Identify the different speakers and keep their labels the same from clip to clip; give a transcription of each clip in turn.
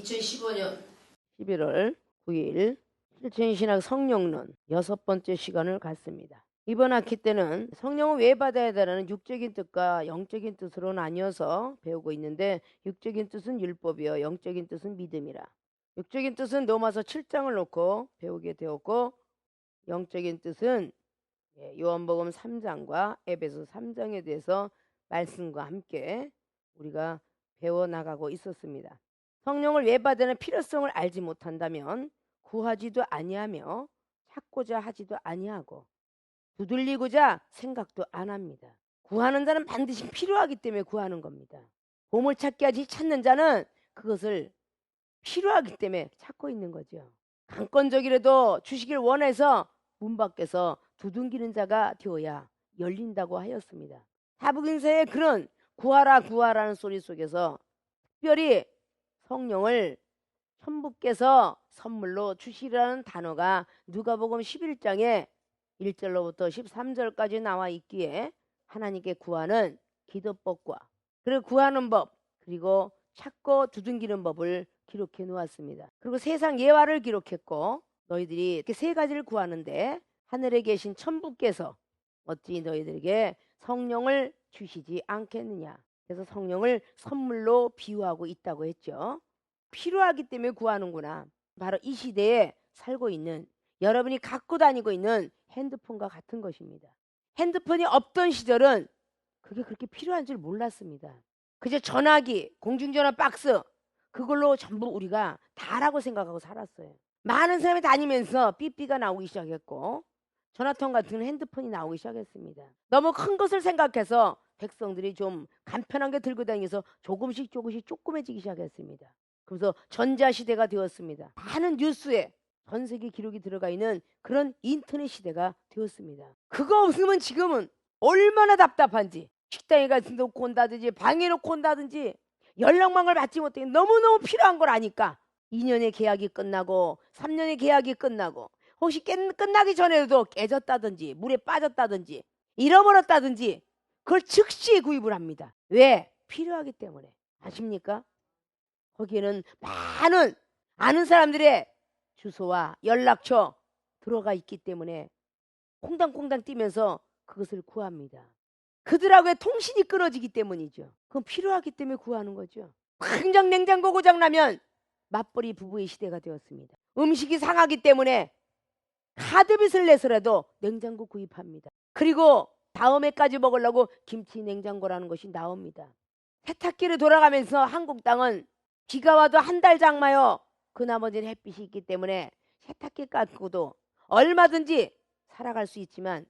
Speaker 1: 2015년 11월 9일 실천신학 성령론 6번째 시간을 갖습니다. 이번 학기 때는 성령을 왜 받아야 되라는 육적인 뜻과 영적인 뜻으로 나뉘어서 배우고 있는데, 육적인 뜻은 율법이요 영적인 뜻은 믿음이라. 육적인 뜻은 로마서 7장을 놓고 배우게 되었고, 영적인 뜻은 요한복음 3장과 에베소 3장에 대해서 말씀과 함께 우리가 배워나가고 있었습니다. 성령을 왜 받으는 필요성을 알지 못한다면 구하지도 아니하며 찾고자 하지도 아니하고 두들리고자 생각도 안 합니다. 구하는 자는 반드시 필요하기 때문에 구하는 겁니다. 보물찾기 하지 찾는 자는 그것을 필요하기 때문에 찾고 있는 거죠. 강권적이라도 주시길 원해서 문 밖에서 두둥기는 자가 되어야 열린다고 하였습니다. 사복음서의 그런 구하라 구하라는 소리 속에서 특별히 성령을 천부께서 선물로 주시라는 단어가 누가복음 11장에 1절로부터 13절까지 나와 있기에 하나님께 구하는 기도법과 그리고 구하는 법, 그리고 찾고 두둥기는 법을 기록해 놓았습니다. 그리고 세상 예화를 기록했고, 너희들이 이렇게 세 가지를 구하는데 하늘에 계신 천부께서 어찌 너희들에게 성령을 주시지 않겠느냐. 그래서 성령을 선물로 비유하고 있다고 했죠. 필요하기 때문에 구하는구나. 바로 이 시대에 살고 있는 여러분이 갖고 다니고 있는 핸드폰과 같은 것입니다. 핸드폰이 없던 시절은 그게 그렇게 필요한 줄 몰랐습니다. 그저 전화기, 공중전화 박스, 그걸로 전부 우리가 다라고 생각하고 살았어요. 많은 사람이 다니면서 삐삐가 나오기 시작했고, 전화통 같은 핸드폰이 나오기 시작했습니다. 너무 큰 것을 생각해서 백성들이 좀 간편한 게 들고 다니면서 조금씩 조그매지기 시작했습니다. 그래서 전자시대가 되었습니다. 많은 뉴스에 전 세계 기록이 들어가 있는 그런 인터넷 시대가 되었습니다. 그거 없으면 지금은 얼마나 답답한지, 식당에 가서 놓고 온다든지 방에 놓고 온다든지 연락망을 받지 못해 너무너무 필요한 걸 아니까 2년의 계약이 끝나고 3년의 계약이 끝나고 혹시 끝나기 전에도 깨졌다든지 물에 빠졌다든지 잃어버렸다든지 그걸 즉시 구입을 합니다. 왜? 필요하기 때문에. 아십니까? 거기에는 많은 아는 사람들의 주소와 연락처 들어가 있기 때문에 콩당콩당 뛰면서 그것을 구합니다. 그들하고의 통신이 끊어지기 때문이죠. 그건 필요하기 때문에 구하는 거죠. 당장 냉장고 고장 나면 맞벌이 부부의 시대가 되었습니다. 음식이 상하기 때문에 카드빚을 내서라도 냉장고 구입합니다. 그리고 다음에까지 먹으려고 김치 냉장고라는 것이 나옵니다. 세탁기를 돌아가면서 한국 땅은 비가 와도 한 달 장마요. 그 나머지는 햇빛이 있기 때문에 세탁기 갖고도 얼마든지 살아갈 수 있지만,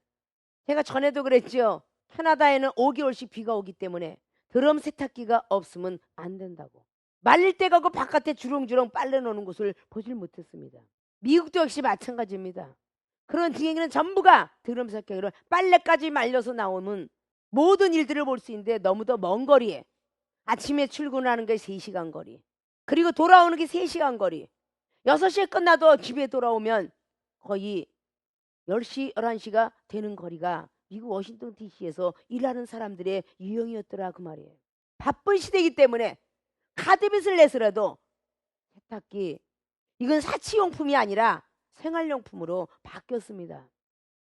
Speaker 1: 제가 전에도 그랬죠. 캐나다에는 5개월씩 비가 오기 때문에 드럼 세탁기가 없으면 안 된다고. 말릴 때 가고 바깥에 주렁주렁 빨래 놓는 곳을 보질 못했습니다. 미국도 역시 마찬가지입니다. 그런 비행기는 전부가 드럼 세탁기로 빨래까지 말려서 나오면 모든 일들을 볼 수 있는데 너무도 먼 거리에, 아침에 출근하는 게 3시간 거리, 그리고 돌아오는 게 3시간 거리, 6시에 끝나도 집에 돌아오면 거의 10시, 11시가 되는 거리가 미국 워싱턴 DC에서 일하는 사람들의 유형이었더라 그 말이에요. 바쁜 시대이기 때문에 카드빚을 내서라도 세탁기, 이건 사치용품이 아니라 생활용품으로 바뀌었습니다.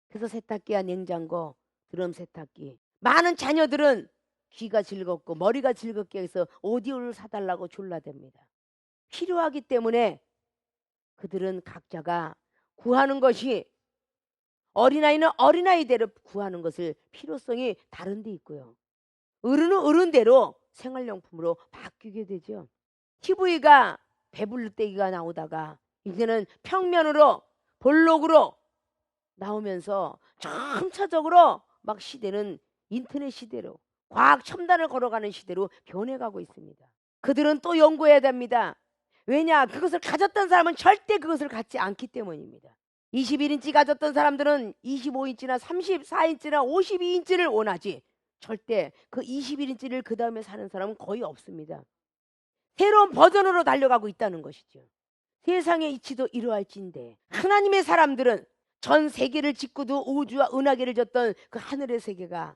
Speaker 1: 그래서 세탁기와 냉장고, 드럼 세탁기. 많은 자녀들은 귀가 즐겁고 머리가 즐겁게 해서 오디오를 사달라고 졸라댑니다. 필요하기 때문에 그들은 각자가 구하는 것이, 어린아이는 어린아이대로 구하는 것을 필요성이 다른 데 있고요. 어른은 어른대로 생활용품으로 바뀌게 되죠. TV가 배불르떼기가 나오다가 이제는 평면으로 볼록으로 나오면서 점차적으로 막 시대는 인터넷 시대로, 과학 첨단을 걸어가는 시대로 변해가고 있습니다. 그들은 또 연구해야 됩니다. 왜냐? 그것을 가졌던 사람은 절대 그것을 갖지 않기 때문입니다. 21인치 가졌던 사람들은 25인치나 34인치나 52인치를 원하지, 절대 그 21인치를 그 다음에 사는 사람은 거의 없습니다. 새로운 버전으로 달려가고 있다는 것이죠. 세상의 이치도 이러할진데 하나님의 사람들은 전 세계를 짓고도 우주와 은하계를 졌던 그 하늘의 세계가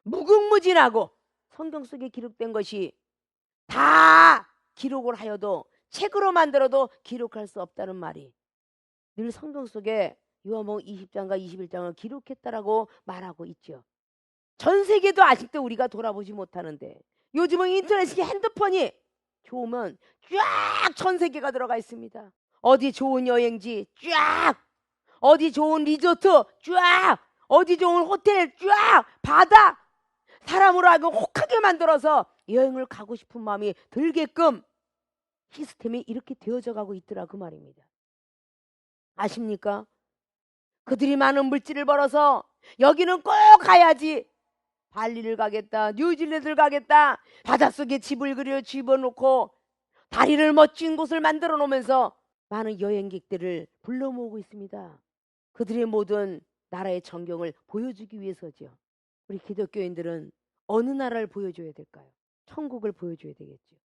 Speaker 1: 무궁무진하고 성경 속에 기록된 것이 다 기록을 하여도 책으로 만들어도 기록할 수 없다는 말이 늘 성경 속에 요한복음 20장과 21장을 기록했다라고 말하고 있죠. 전 세계도 아직도 우리가 돌아보지 못하는데 요즘은 인터넷이 핸드폰이 좋으면 쫙 전 세계가 들어가 있습니다. 어디 좋은 여행지 쫙, 어디 좋은 리조트 쫙, 어디 좋은 호텔 쫙, 바다 사람으로 하여금 혹하게 만들어서 여행을 가고 싶은 마음이 들게끔 시스템이 이렇게 되어져 가고 있더라 그 말입니다. 아십니까? 그들이 많은 물질을 벌어서 여기는 꼭 가야지. 발리를 가겠다, 뉴질랜드를 가겠다, 바닷속에 집을 그려 집어놓고 다리를 멋진 곳을 만들어 놓으면서 많은 여행객들을 불러 모으고 있습니다. 그들의 모든 나라의 전경을 보여주기 위해서죠. 우리 기독교인들은 어느 나라를 보여줘야 될까요? 천국을 보여줘야 되겠죠.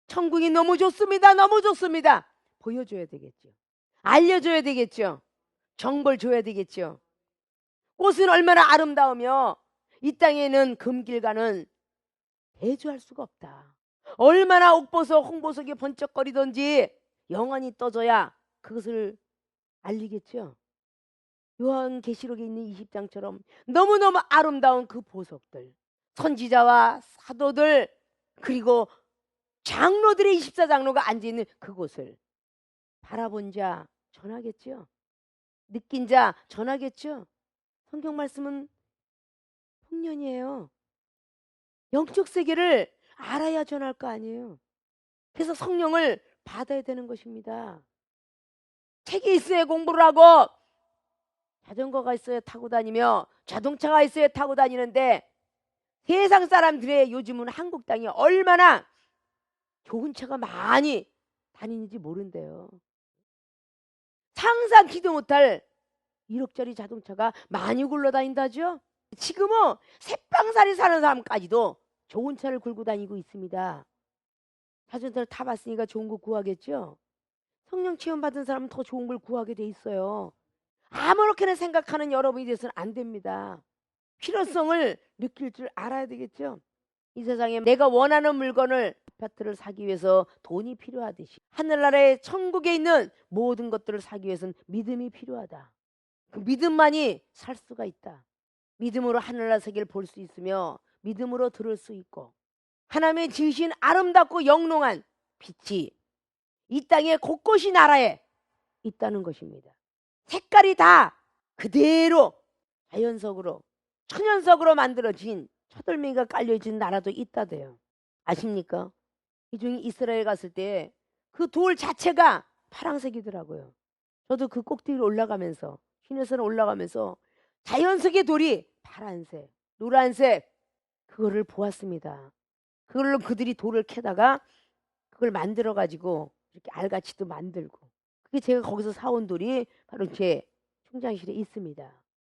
Speaker 1: 천국이 너무 좋습니다. 너무 좋습니다. 보여줘야 되겠죠. 알려줘야 되겠죠. 정보를 줘야 되겠죠. 꽃은 얼마나 아름다우며 이 땅에는 금길가는 대조할 수가 없다. 얼마나 옥보석 홍보석이 번쩍거리던지 영원히 떠져야 그것을 알리겠죠. 요한계시록에 있는 20장처럼 너무너무 아름다운 그 보석들, 선지자와 사도들 그리고 장로들의 24장로가 앉아있는 그곳을 바라본 자 전하겠죠. 느낀 자 전하겠죠. 성경 말씀은 풍년이에요. 영적 세계를 알아야 전할 거 아니에요. 그래서 성령을 받아야 되는 것입니다. 책이 있어야 공부를 하고 자전거가 있어야 타고 다니며 자동차가 있어야 타고 다니는데 세상 사람들의 요즘은 한국 땅이 얼마나 좋은 차가 많이 다니는지 모른대요. 상상키도 못할 1억짜리 자동차가 많이 굴러다닌다죠. 지금은 새빵살이 사는 사람까지도 좋은 차를 굴고 다니고 있습니다. 자전거를 타봤으니까 좋은 거 구하겠죠. 성령 체험 받은 사람은 더 좋은 걸 구하게 돼 있어요. 아무렇게나 생각하는 여러분이 돼서는 안 됩니다. 필요성을 느낄 줄 알아야 되겠죠. 이 세상에 내가 원하는 물건을 아파트를 사기 위해서 돈이 필요하듯이 하늘나라의 천국에 있는 모든 것들을 사기 위해서는 믿음이 필요하다. 그 믿음만이 살 수가 있다. 믿음으로 하늘나라 세계를 볼 수 있으며 믿음으로 들을 수 있고 하나님의 지으신 아름답고 영롱한 빛이 이 땅의 곳곳이 나라에 있다는 것입니다. 색깔이 다 그대로 자연석으로 천연석으로 만들어진 쳐돌멩이가 깔려진 나라도 있다대요. 아십니까? 이 중에 이스라엘 갔을 때 그 돌 자체가 파란색이더라고요. 저도 그 꼭대기로 올라가면서 시내산을 올라가면서 자연석의 돌이 파란색, 노란색 그거를 보았습니다. 그걸로 그들이 돌을 캐다가 그걸 만들어 가지고 이렇게 알같이도 만들고 그게 제가 거기서 사온 돌이 바로 제 충장실에 있습니다.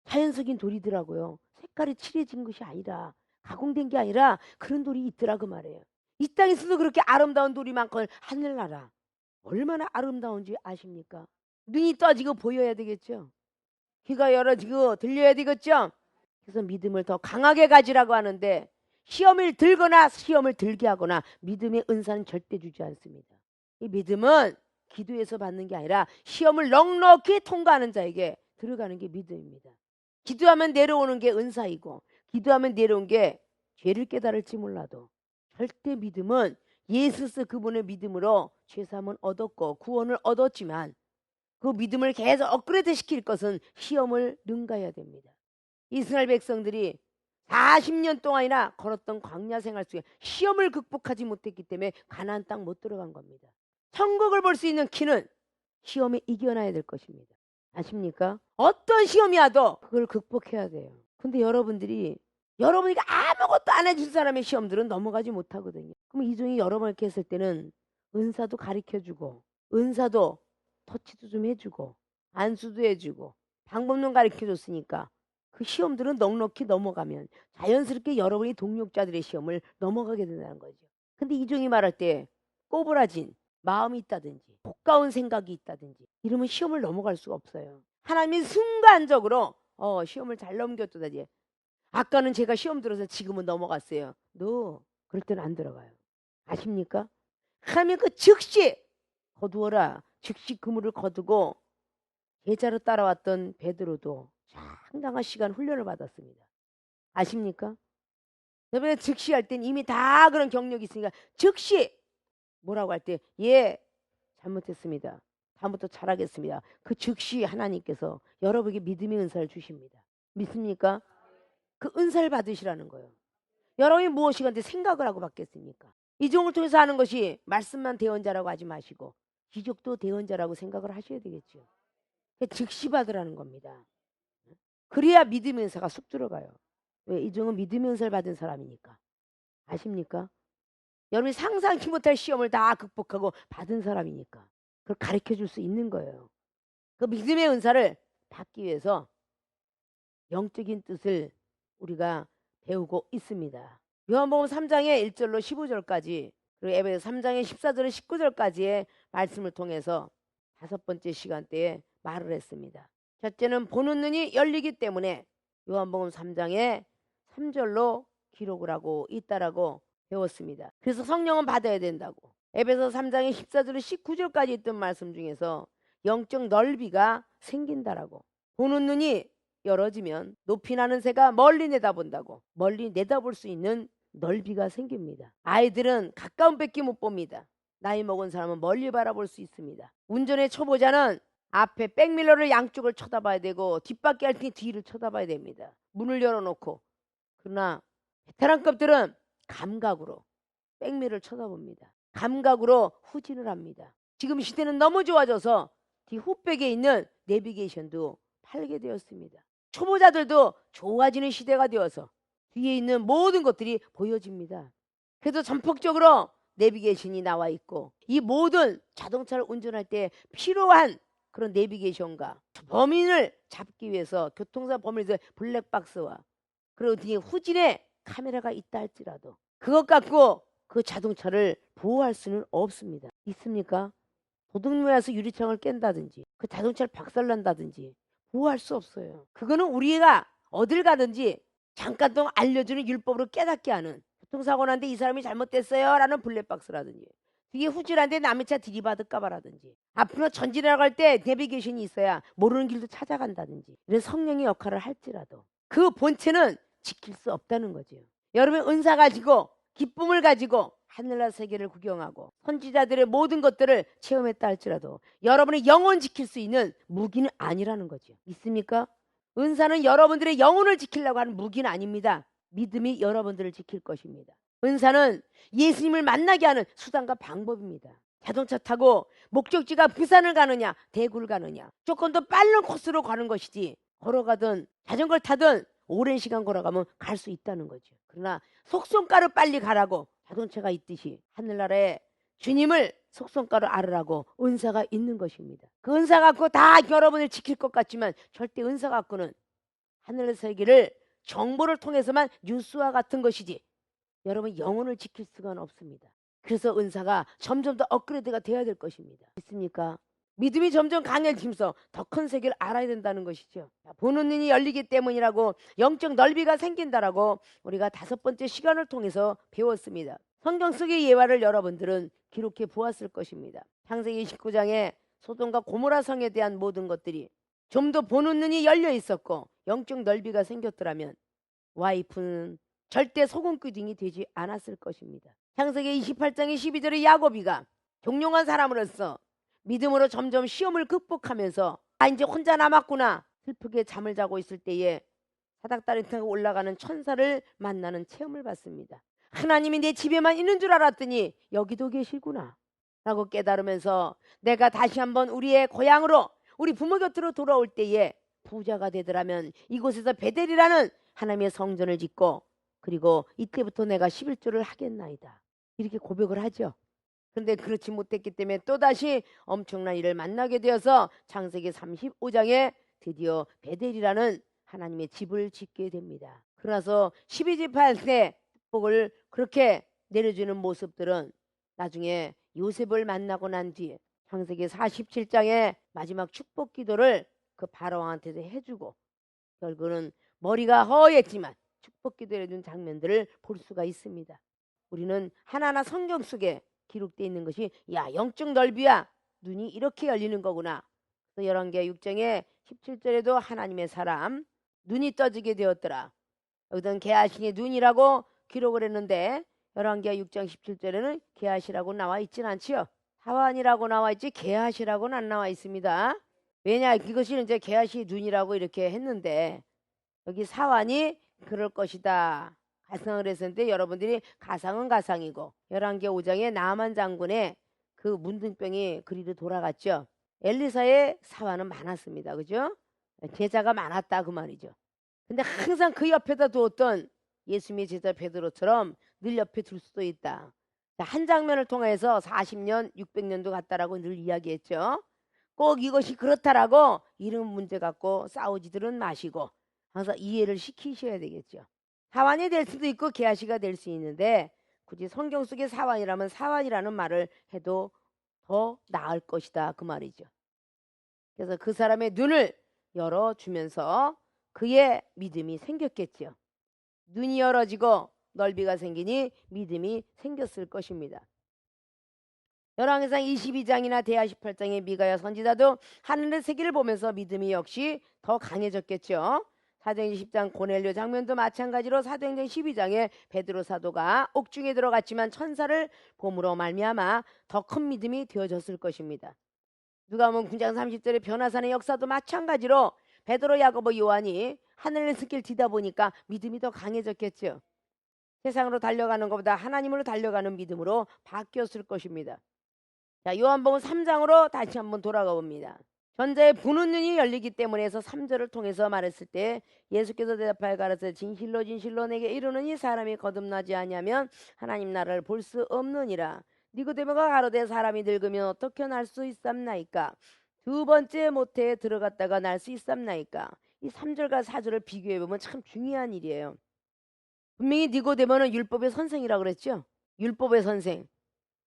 Speaker 1: 자연석인 돌이더라고요. 색깔이 칠해진 것이 아니라 가공된 게 아니라 그런 돌이 있더라 그 말이에요. 이 땅에서도 그렇게 아름다운 돌이 많건 하늘나라 얼마나 아름다운지 아십니까? 눈이 떠지고 보여야 되겠죠. 귀가 열어지고 들려야 되겠죠. 그래서 믿음을 더 강하게 가지라고 하는데 시험을 들거나 시험을 들게 하거나 믿음의 은사는 절대 주지 않습니다. 이 믿음은 기도에서 받는 게 아니라 시험을 넉넉히 통과하는 자에게 들어가는 게 믿음입니다. 기도하면 내려오는 게 은사이고 기도하면 내려온 게 죄를 깨달을지 몰라도 절대 믿음은 예수스 그분의 믿음으로 죄사함은 얻었고 구원을 얻었지만 그 믿음을 계속 업그레이드 시킬 것은 시험을 능가해야 됩니다. 이스라엘 백성들이 40년 동안이나 걸었던 광야 생활 속에 시험을 극복하지 못했기 때문에 가나안 땅 못 들어간 겁니다. 천국을 볼 수 있는 키는 시험에 이겨놔야 될 것입니다. 아십니까? 어떤 시험이 와도 그걸 극복해야 돼요. 근데 여러분이 아무것도 안 해줄 사람의 시험들은 넘어가지 못하거든요. 그럼 이 중에 여러 번 이렇게 했을 때는 은사도 가르쳐주고 은사도 터치도 좀 해주고 안수도 해주고 방법론 가르쳐줬으니까 그 시험들은 넉넉히 넘어가면 자연스럽게 여러분이 동력자들의 시험을 넘어가게 된다는 거죠. 근데 이종이 말할 때 꼬부라진 마음이 있다든지 복가운 생각이 있다든지 이러면 시험을 넘어갈 수가 없어요. 하나님이 순간적으로 시험을 잘 넘겼다지. 아까는 제가 시험 들어서 지금은 넘어갔어요. 너 그럴 때는 안 들어가요. 아십니까? 하나님 그 즉시 거두어라. 즉시 그물을 거두고 제자로 따라왔던 베드로도 상당한 시간 훈련을 받았습니다. 아십니까? 여러분 즉시 할 땐 이미 다 그런 경력이 있으니까 즉시 뭐라고 할 때 예 잘못했습니다. 다음부터 잘하겠습니다. 그 즉시 하나님께서 여러분에게 믿음의 은사를 주십니다. 믿습니까? 그 은사를 받으시라는 거예요. 여러분이 무엇이건데 생각을 하고 받겠습니까? 이종을 통해서 하는 것이 말씀만 대언자라고 하지 마시고 기적도 대언자라고 생각을 하셔야 되겠죠. 즉시 받으라는 겁니다. 그래야 믿음의 은사가 쑥 들어가요. 왜? 이종은 믿음의 은사를 받은 사람이니까. 아십니까? 여러분이 상상치 못할 시험을 다 극복하고 받은 사람이니까 그걸 가르쳐 줄 수 있는 거예요. 그 믿음의 은사를 받기 위해서 영적인 뜻을 우리가 배우고 있습니다. 요한복음 3장의 1절로 15절까지 그리고 에베소 3장의 14절로 19절까지의 말씀을 통해서 5번째 시간대에 말을 했습니다. 첫째는 보는 눈이 열리기 때문에 요한복음 3장의 3절로 기록을 하고 있다라고 배웠습니다. 그래서 성령은 받아야 된다고. 에베소 3장의 14절로 19절까지 있던 말씀 중에서 영적 넓이가 생긴다라고. 보는 눈이 열어지면 높이 나는 새가 멀리 내다본다고. 멀리 내다볼 수 있는 넓이가 생깁니다. 아이들은 가까운 밖에 못 봅니다. 나이 먹은 사람은 멀리 바라볼 수 있습니다. 운전의 초보자는 앞에 백밀러를 양쪽을 쳐다봐야 되고 뒷바퀴 할 때 뒤를 쳐다봐야 됩니다. 문을 열어놓고. 그러나 베테랑급들은 감각으로 백미러를 쳐다봅니다. 감각으로 후진을 합니다. 지금 시대는 너무 좋아져서 뒤 후백에 있는 내비게이션도 팔게 되었습니다. 초보자들도 좋아지는 시대가 되어서 뒤에 있는 모든 것들이 보여집니다. 그래도 전폭적으로 내비게이션이 나와 있고 이 모든 자동차를 운전할 때 필요한 그런 내비게이션과 범인을 잡기 위해서 교통사 범인에서 블랙박스와 그리고 뒤에 후진에 카메라가 있다 할지라도 그것 갖고 그 자동차를 보호할 수는 없습니다. 있습니까? 도둑놈에서 유리창을 깬다든지 그 자동차를 박살난다든지 보호할 수 없어요. 그거는 우리가 어딜 가든지 잠깐 동안 알려주는 율법으로 깨닫게 하는 교통사고 난데 이 사람이 잘못됐어요 라는 블랙박스라든지 뒤에 후진한데 남의 차 들이받을까 봐라든지 앞으로 전진해 나갈 때 내비게이션이 있어야 모르는 길도 찾아간다든지 이런 성령의 역할을 할지라도 그 본체는 지킬 수 없다는 거죠. 여러분 은사 가지고 기쁨을 가지고 하늘나라 세계를 구경하고 선지자들의 모든 것들을 체험했다 할지라도 여러분의 영혼 지킬 수 있는 무기는 아니라는 거죠. 있습니까? 은사는 여러분들의 영혼을 지키려고 하는 무기는 아닙니다. 믿음이 여러분들을 지킬 것입니다. 은사는 예수님을 만나게 하는 수단과 방법입니다. 자동차 타고 목적지가 부산을 가느냐 대구를 가느냐 조금 더 빠른 코스로 가는 것이지 걸어가든 자전거를 타든 오랜 시간 걸어가면 갈 수 있다는 거죠. 그러나 속성가로 빨리 가라고 자동차가 있듯이 하늘나라에 주님을 속성가로 알으라고 은사가 있는 것입니다. 그 은사 갖고 다 여러분을 지킬 것 같지만 절대 은사 갖고는 하늘의 세계를 정보를 통해서만 뉴스와 같은 것이지 여러분 영혼을 지킬 수가 없습니다. 그래서 은사가 점점 더 업그레이드가 되어야 될 것입니다. 있습니까? 믿음이 점점 강해지면서 더 큰 세계를 알아야 된다는 것이죠. 보는 눈이 열리기 때문이라고 영적 넓이가 생긴다라고 우리가 5번째 시간을 통해서 배웠습니다. 성경 속의 예화를 여러분들은 기록해 보았을 것입니다. 창세기 29장에 소돔과 고모라 성에 대한 모든 것들이 좀 더 보는 눈이 열려 있었고 영적 넓이가 생겼더라면 와이프는 절대 소금기둥이 되지 않았을 것입니다. 창세기 28장의 12절에 야곱이가 종용한 사람으로서 믿음으로 점점 시험을 극복하면서 이제 혼자 남았구나 슬프게 잠을 자고 있을 때에 사닥다리 타고 올라가는 천사를 만나는 체험을 받습니다. 하나님이 내 집에만 있는 줄 알았더니 여기도 계시구나 라고 깨달으면서 내가 다시 한번 우리의 고향으로 우리 부모 곁으로 돌아올 때에 부자가 되더라면 이곳에서 베델이라는 하나님의 성전을 짓고 그리고 이때부터 내가 11조를 하겠나이다 이렇게 고백을 하죠. 그런데 그렇지 못했기 때문에 또다시 엄청난 일을 만나게 되어서 창세기 35장에 드디어 베델이라는 하나님의 집을 짓게 됩니다. 그래서 12집 할 때 축복을 그렇게 내려주는 모습들은 나중에 요셉을 만나고 난 뒤에 창세기 47장의 마지막 축복 기도를 그 바로왕한테도 해주고 결국은 머리가 허했지만 축복 기도를 해준 장면들을 볼 수가 있습니다. 우리는 하나하나 성경 속에 기록되어 있는 것이 야 영적 넓이야 눈이 이렇게 열리는 거구나. 그래서 열왕기하 6장에 17절에도 하나님의 사람 눈이 떠지게 되었더라. 여기는 게하신의 눈이라고 기록을 했는데 열왕기하 6장 17절에는 게하시라고 나와 있진 않지요. 사완이라고 나와 있지 게하시라고는 안 나와 있습니다. 왜냐, 이것이 이제 게하시 눈이라고 이렇게 했는데 여기 사완이 그럴 것이다 가상을 했었는데, 여러분들이 가상은 가상이고 열왕기하 5장에 나만 장군의 그 문둥병이 그리로 돌아갔죠. 엘리사의 사완은 많았습니다. 그죠? 제자가 많았다 그 말이죠. 근데 항상 그 옆에다 두었던 예수님의 제자 베드로처럼 늘 옆에 둘 수도 있다. 한 장면을 통해서 40년 600년도 갔다라고 늘 이야기했죠. 꼭 이것이 그렇다라고 이런 문제 갖고 싸우지들은 마시고 항상 이해를 시키셔야 되겠죠. 사완이 될 수도 있고 게하시가 될 수 있는데 굳이 성경 속의 사완이라면 사완이라는 말을 해도 더 나을 것이다 그 말이죠. 그래서 그 사람의 눈을 열어주면서 그의 믿음이 생겼겠죠. 눈이 열어지고 넓이가 생기니 믿음이 생겼을 것입니다. 열왕기상 22장이나 대하 18장의 미가야 선지자도 하늘의 세계를 보면서 믿음이 역시 더 강해졌겠죠. 사도행전 10장 고넬료 장면도 마찬가지로 사도행전 12장에 베드로 사도가 옥중에 들어갔지만 천사를 봄으로 말미암아 더 큰 믿음이 되어졌을 것입니다. 누가복음 9장 30절의 변화산의 역사도 마찬가지로 베드로, 야고보, 요한이 하늘의 숲길 뒤다 보니까 믿음이 더 강해졌겠죠. 세상으로 달려가는 것보다 하나님으로 달려가는 믿음으로 바뀌었을 것입니다. 자, 요한복음 3장으로 다시 한번 돌아가 봅니다. 전자의 보는 눈이 열리기 때문에 해서 3절을 통해서 말했을 때 예수께서 대답하여 가라사대 진실로 진실로 내게 이르노니 사람이 거듭나지 아니하면 하나님 나라를 볼 수 없느니라. 니고데모가 가로되 사람이 늙으면 어떻게 날 수 있삼나이까? 두 번째 모태에 들어갔다가 날 수 있삼나이까? 이 3절과 4절을 비교해 보면 참 중요한 일이에요. 분명히 니고데모는 율법의 선생이라고 그랬죠. 율법의 선생.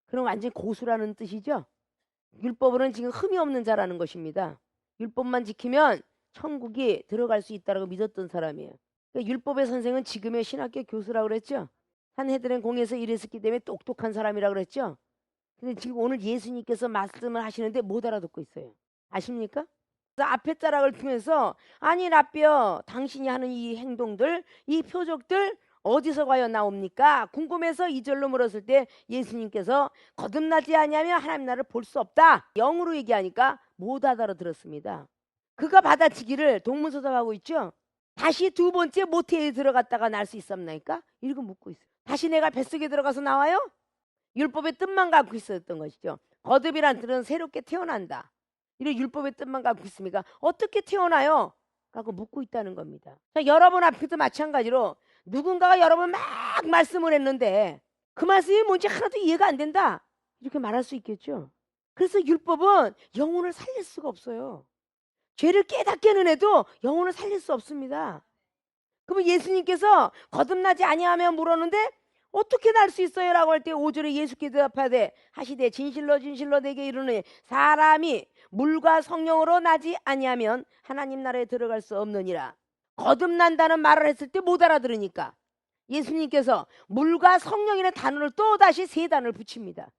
Speaker 1: 그럼 완전히 고수라는 뜻이죠. 율법으로는 지금 흠이 없는 자라는 것입니다. 율법만 지키면 천국이 들어갈 수 있다고 믿었던 사람이에요. 그러니까 율법의 선생은 지금의 신학교 교수라고 그랬죠. 산헤드린 공에서 일했었기 때문에 똑똑한 사람이라고 그랬죠. 근데 지금 오늘 예수님께서 말씀을 하시는데 못 알아듣고 있어요. 아십니까? 그래서 앞에 자락을 통해서 아니 라삐어 당신이 하는 이 행동들, 이 표적들 어디서 과연 나옵니까? 궁금해서 2절로 물었을 때 예수님께서 거듭나지 아니하면 하나님 나라를 볼 수 없다. 영으로 얘기하니까 못 알아들었습니다. 그가 받아치기를 동문서답하고 있죠. 다시 두 번째 모태에 들어갔다가 날 수 있었나이까? 이렇게 묻고 있어요. 다시 내가 뱃속에 들어가서 나와요? 율법의 뜻만 갖고 있었던 것이죠. 거듭이란 뜻은 새롭게 태어난다. 이런 율법의 뜻만 갖고 있습니까? 어떻게 태어나요? 라고 묻고 있다는 겁니다. 자, 여러분 앞에도 마찬가지로 누군가가 여러분 막 말씀을 했는데 그 말씀이 뭔지 하나도 이해가 안 된다. 이렇게 말할 수 있겠죠. 그래서 율법은 영혼을 살릴 수가 없어요. 죄를 깨닫게는 해도 영혼을 살릴 수 없습니다. 그러면 예수님께서 거듭나지 아니하면 물었는데 어떻게 날 수 있어요? 라고 할 때 5절에 예수께 대답하되 하시되 진실로 진실로 내게 이르노니 사람이 물과 성령으로 나지 아니하면 하나님 나라에 들어갈 수 없느니라. 거듭난다는 말을 했을 때 못 알아들으니까 예수님께서 물과 성령이라는 단어를 또 다시 세 단어를 붙입니다.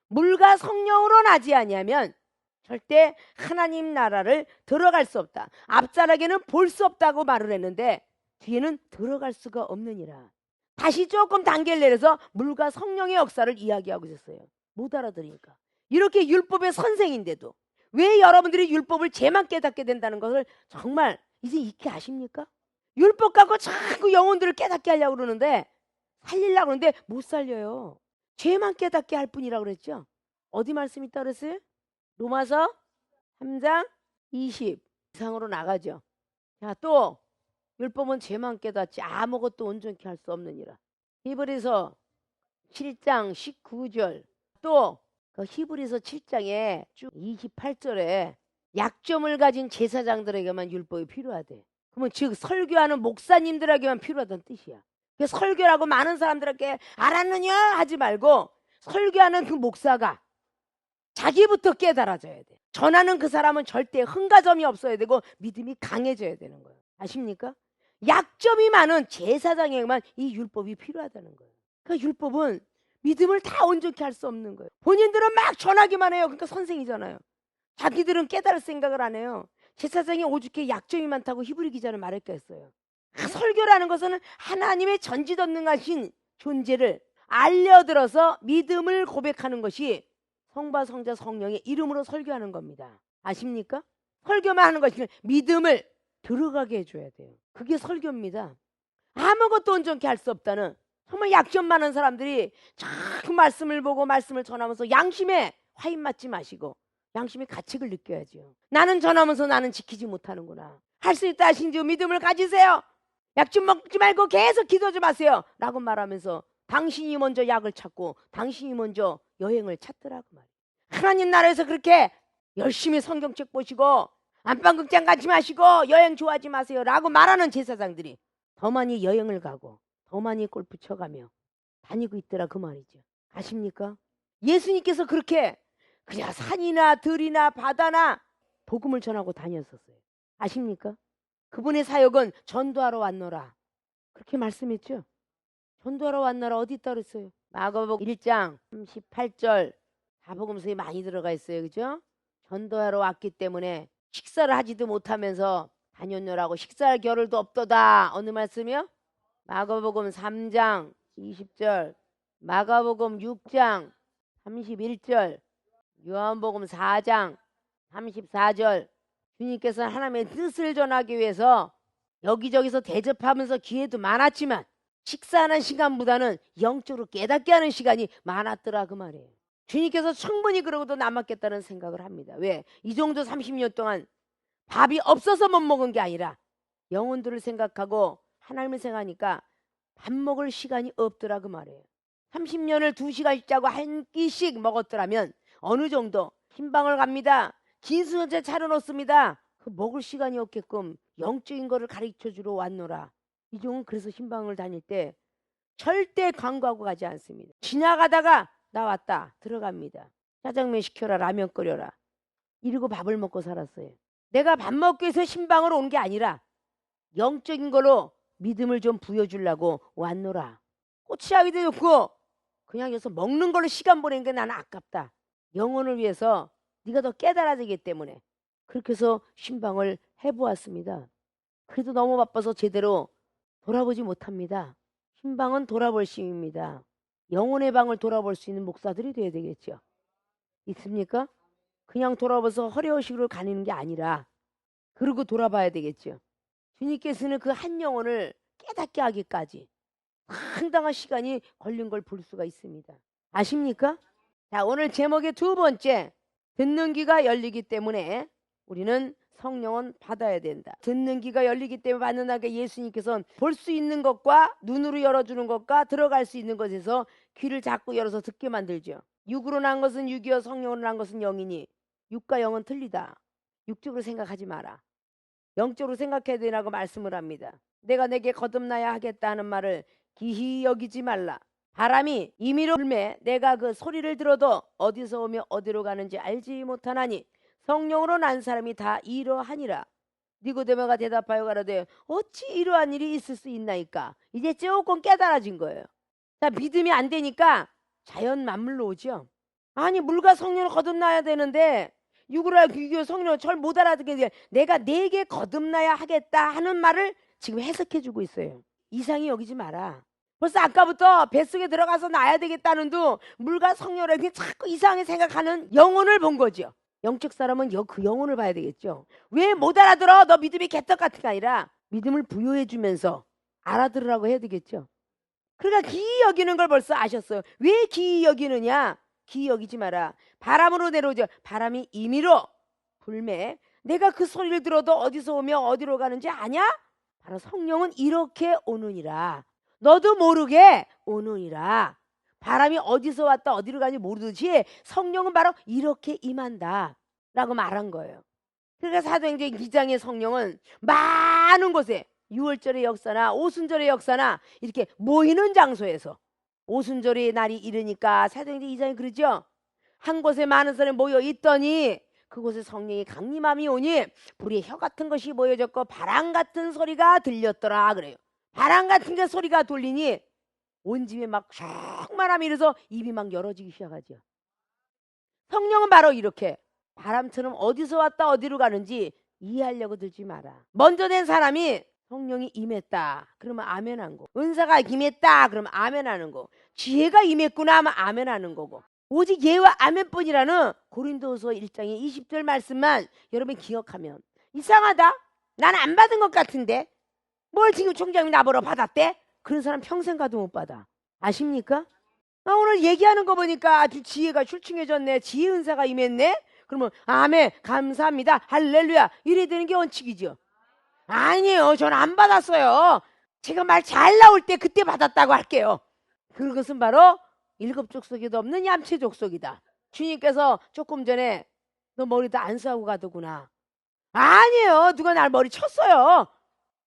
Speaker 1: 물과 성령으로 나지 아니하면 절대 하나님 나라를 들어갈 수 없다. 앞자락에는 볼 수 없다고 말을 했는데 뒤에는 들어갈 수가 없느니라. 다시 조금 단계를 내려서 물과 성령의 역사를 이야기하고 있었어요. 못 알아들으니까. 이렇게 율법의 선생인데도 왜 여러분들이 율법을 죄만 깨닫게 된다는 것을 정말 이제 익히 아십니까? 율법 갖고 자꾸 영혼들을 깨닫게 하려고 그러는데 살리려고 그러는데 못 살려요. 죄만 깨닫게 할 뿐이라고 그랬죠. 어디 말씀 있다고 그랬어요? 로마서 3장 20 이상으로 나가죠. 자, 또 율법은 죄만 깨닫지 아무것도 온전케 할 수 없느니라. 히브리서 7장 19절 또 그 히브리서 7장에 쭉 28절에 약점을 가진 제사장들에게만 율법이 필요하대. 그러면 즉 설교하는 목사님들에게만 필요하다는 뜻이야. 그래서 설교라고 많은 사람들에게 알았느냐 하지 말고 설교하는 그 목사가 자기부터 깨달아져야 돼. 전하는 그 사람은 절대 흥가점이 없어야 되고 믿음이 강해져야 되는 거예요. 아십니까? 약점이 많은 제사장에게만 이 율법이 필요하다는 거예요. 그러니까 율법은 믿음을 다 온전케 할 수 없는 거예요. 본인들은 막 전하기만 해요. 그러니까 선생이잖아요. 자기들은 깨달을 생각을 안 해요. 제사장이 오죽해 약점이 많다고 히브리 기자는 말했겠 했어요. 설교라는 것은 하나님의 전지전능하신 존재를 알려들어서 믿음을 고백하는 것이 성부 성자 성령의 이름으로 설교하는 겁니다. 아십니까? 설교만 하는 것이 믿음을 들어가게 해줘야 돼요. 그게 설교입니다. 아무것도 온전케 할 수 없다는 정말 약점 많은 사람들이 자꾸 말씀을 보고 말씀을 전하면서 양심에 화인 맞지 마시고 양심의 가책을 느껴야죠. 나는 전하면서 나는 지키지 못하는구나. 할 수 있다 하신 주 믿음을 가지세요. 약 좀 먹지 말고 계속 기도 좀 하세요. 라고 말하면서 당신이 먼저 약을 찾고 당신이 먼저 여행을 찾더라고 말이에요. 하나님 나라에서 그렇게 열심히 성경책 보시고 안방극장 가지 마시고 여행 좋아하지 마세요 라고 말하는 제사장들이 더 많이 여행을 가고 더 많이 골프 쳐가며 다니고 있더라 그 말이죠. 아십니까? 예수님께서 그렇게 그냥 산이나 들이나 바다나 복음을 전하고 다녔었어요. 아십니까? 그분의 사역은 전도하러 왔노라 그렇게 말씀했죠. 전도하러 왔노라 어디 있다 그랬어요? 마가복음 1장 38절 사복음서에 많이 들어가 있어요. 그죠? 전도하러 왔기 때문에 식사를 하지도 못하면서 다녔노라고 식사할 겨를도 없도다. 어느 말씀이요? 마가복음 3장 20절 마가복음 6장 31절 요한복음 4장 34절 주님께서는 하나님의 뜻을 전하기 위해서 여기저기서 대접하면서 기회도 많았지만 식사하는 시간보다는 영적으로 깨닫게 하는 시간이 많았더라 그 말이에요. 주님께서 충분히 그러고도 남았겠다는 생각을 합니다. 왜? 이 정도 30년 동안 밥이 없어서 못 먹은 게 아니라 영혼들을 생각하고 하나님을 생각하니까 밥 먹을 시간이 없더라 그 말이에요. 30년을 2시간씩 자고 한 끼씩 먹었더라면 어느 정도 흰방을 갑니다. 진수전체 차려놓습니다. 그 먹을 시간이 없게끔 영적인 거를 가르쳐주러 왔노라. 이종은 그래서 흰방을 다닐 때 절대 광고하고 가지 않습니다. 지나가다가 나왔다 들어갑니다. 짜장면 시켜라 라면 끓여라 이러고 밥을 먹고 살았어요. 내가 밥 먹기 위해서 신방으로 온 게 아니라 영적인 거로 믿음을 좀 부여주려고 왔노라. 꼬치하기도 좋고 그냥 여기서 먹는 걸로 시간 보내는 게 나는 아깝다. 영혼을 위해서 네가 더 깨달아지기 때문에 그렇게 해서 신방을 해보았습니다. 그래도 너무 바빠서 제대로 돌아보지 못합니다. 신방은 돌아볼 시입니다. 영혼의 방을 돌아볼 수 있는 목사들이 돼야 되겠죠. 있습니까? 그냥 돌아봐서 허례허식으로 가는 게 아니라 그러고 돌아봐야 되겠죠. 주님께서는 그 한 영혼을 깨닫게 하기까지 상당한 시간이 걸린 걸 볼 수가 있습니다. 아십니까? 자, 오늘 제목의 두 번째, 듣는 귀가 열리기 때문에 우리는 성령은 받아야 된다. 듣는 귀가 열리기 때문에 받는다는 예수님께서는 볼 수 있는 것과 눈으로 열어주는 것과 들어갈 수 있는 것에서 귀를 자꾸 열어서 듣게 만들죠. 육으로 난 것은 육이요 성령으로 난 것은 영이니 육과 영은 틀리다. 육적으로 생각하지 마라. 영적으로 생각해야 되라고 말씀을 합니다. 내가 내게 거듭나야 하겠다 하는 말을 기히 여기지 말라. 바람이 임의로 불매 내가 그 소리를 들어도 어디서 오며 어디로 가는지 알지 못하나니 성령으로 난 사람이 다 이러하니라. 니고데모가 대답하여 가로되 어찌 이러한 일이 있을 수 있나이까. 이제 조금 깨달아진 거예요. 자, 믿음이 안 되니까 자연 만물로 오죠. 아니 물과 성령을 거듭나야 되는데 육으로 육이요 성령을 절 못 알아듣게 돼. 내가 내게 거듭나야 하겠다 하는 말을 지금 해석해주고 있어요. 이상히 여기지 마라. 벌써 아까부터 뱃속에 들어가서 나야 되겠다는 둥 물과 성령을 자꾸 이상하게 생각하는 영혼을 본 거죠. 영적 사람은 그 영혼을 봐야 되겠죠. 왜 못 알아들어? 너 믿음이 개떡 같은 게 아니라 믿음을 부여해주면서 알아들으라고 해야 되겠죠. 그러니까 기이 여기는 걸 벌써 아셨어요. 왜 기이 여기느냐? 기이 여기지 마라. 바람으로 내려오죠. 바람이 임의로 불매 내가 그 소리를 들어도 어디서 오며 어디로 가는지 아냐? 바로 성령은 이렇게 오느니라. 너도 모르게 오느니라. 바람이 어디서 왔다 어디로 가는지 모르듯이 성령은 바로 이렇게 임한다 라고 말한 거예요. 그러니까 사도행전 2장의 성령은 많은 곳에 유월절의 역사나 오순절의 역사나 이렇게 모이는 장소에서 오순절의 날이 이르니까 사도행전 2장이 그러죠. 한 곳에 많은 사람이 모여 있더니 그곳에 성령이 강림함이 오니 불의 혀 같은 것이 보여졌고 바람 같은 소리가 들렸더라 그래요. 바람 같은 게 소리가 돌리니 온 집에 막 충만함이 이래서 입이 막 열어지기 시작하죠. 성령은 바로 이렇게 바람처럼 어디서 왔다 어디로 가는지 이해하려고 들지 마라. 먼저 된 사람이 성령이 임했다 그러면 아멘 한 거, 은사가 임했다 그러면 아멘 하는 거, 지혜가 임했구나 하면 아멘 하는 거고, 오직 예와 아멘뿐이라는 고린도서 1장의 20절 말씀만 여러분 기억하면, 이상하다, 난 안 받은 것 같은데 뭘 지금 총장이 나보러 받았대? 그런 사람 평생 가도 못 받아. 아십니까? 나 오늘 얘기하는 거 보니까 아주 지혜가 출중해졌네, 지혜 은사가 임했네. 그러면 아멘 감사합니다 할렐루야 이래야 되는 게 원칙이죠. 아니에요, 전 안 받았어요. 제가 말 잘 나올 때 그때 받았다고 할게요. 그것은 바로 일곱 족속에도 없는 얌체 족속이다. 주님께서 조금 전에 너 머리도 안 싸고 가더구나. 아니에요, 누가 날 머리 쳤어요.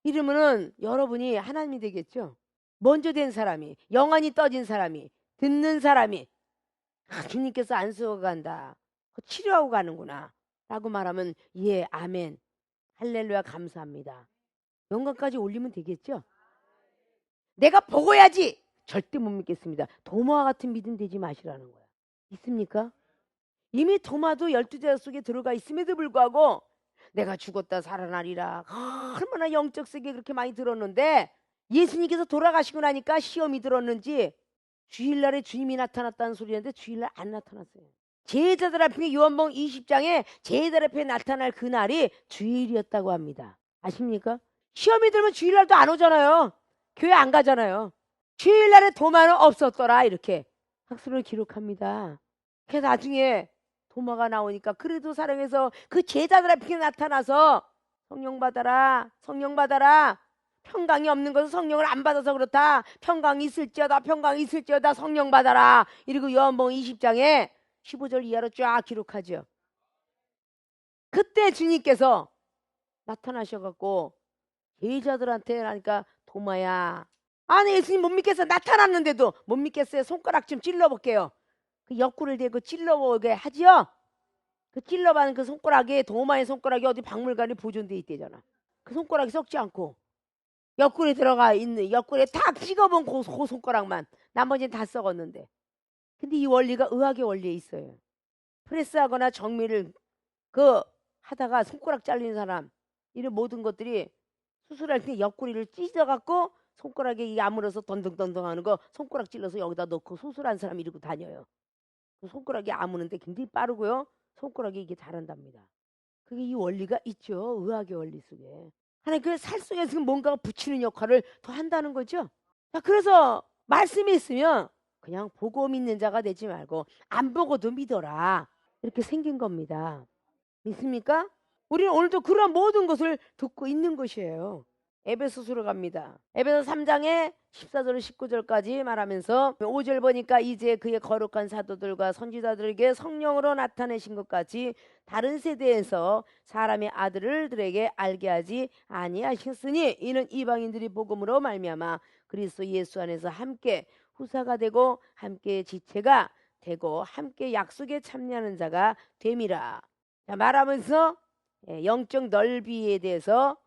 Speaker 1: 이러면은 여러분이 하나님이 되겠죠. 먼저 된 사람이, 영안이 떠진 사람이, 듣는 사람이, 주님께서 안 쓰고 간다, 치료하고 가는구나 라고 말하면 예 아멘 할렐루야 감사합니다 영광까지 올리면 되겠죠. 내가 보고야지 절대 못 믿겠습니다. 도마와 같은 믿음 되지 마시라는 거야. 있습니까? 이미 도마도 12제자 속에 들어가 있음에도 불구하고 내가 죽었다 살아나리라 얼마나 영적 세계 그렇게 많이 들었는데, 예수님께서 돌아가시고 나니까 시험이 들었는지 주일날에 주님이 나타났다는 소리였는데 주일날 안 나타났어요. 제자들 앞에, 요한복음 20장에 제자들 앞에 나타날 그날이 주일이었다고 합니다. 아십니까? 시험이 들면 주일날도 안 오잖아요. 교회 안 가잖아요. 주일날에 도마는 없었더라 이렇게 학술을 기록합니다. 그래서 나중에 도마가 나오니까 그래도 사랑해서 그 제자들 앞에 나타나서 성령 받아라 성령 받아라, 평강이 없는 것은 성령을 안 받아서 그렇다, 평강이 있을지어다 평강이 있을지어다 성령 받아라 이러고 요한복음 20장에 15절 이하로 쫙 기록하죠. 그때 주님께서 나타나셔갖고 제자들한테 하니까 도마야, 아니 예수님 못 믿겠어, 나타났는데도 못 믿겠어요, 손가락 좀 찔러볼게요. 그 옆구리를 대고 찔러보게 하죠. 그 찔러봐는 그 손가락에, 도마의 손가락이 어디 박물관에 보존돼 있대잖아. 그 손가락이 썩지 않고 옆구리에 들어가 있는, 옆구리에 탁 찍어본 그 손가락만, 나머지는 다 썩었는데. 근데 이 원리가 의학의 원리에 있어요. 프레스하거나 정밀을 하다가 손가락 잘리는 사람, 이런 모든 것들이 수술할 때 옆구리를 찢어갖고 손가락에 이 아물어서 던덩던덩 하는 거 손가락 찔러서 여기다 넣고 수술한 사람 이러고 다녀요. 그 손가락이 아무는데 굉장히 빠르고요, 손가락이 이게 잘한답니다. 그게 이 원리가 있죠, 의학의 원리 속에. 하나님 그 살 속에서 뭔가가 붙이는 역할을 더 한다는 거죠. 자, 그래서 말씀이 있으면 그냥 보고 믿는 자가 되지 말고 안 보고도 믿어라 이렇게 생긴 겁니다. 믿습니까? 우리는 오늘도 그런 모든 것을 듣고 있는 것이에요. 에베소서로 갑니다. 에베소 3장에 14절 19절까지 말하면서 5절 보니까 이제 그의 거룩한 사도들과 선지자들에게 성령으로 나타내신 것 같이 다른 세대에서 사람의 아들들에게 알게 하지 아니하셨으니 이는 이방인들이 복음으로 말미암아 그리스도 예수 안에서 함께 후사가 되고 함께 지체가 되고 함께 약속에 참여하는 자가 됨이라. 자, 말하면서 영적 넓이에 대해서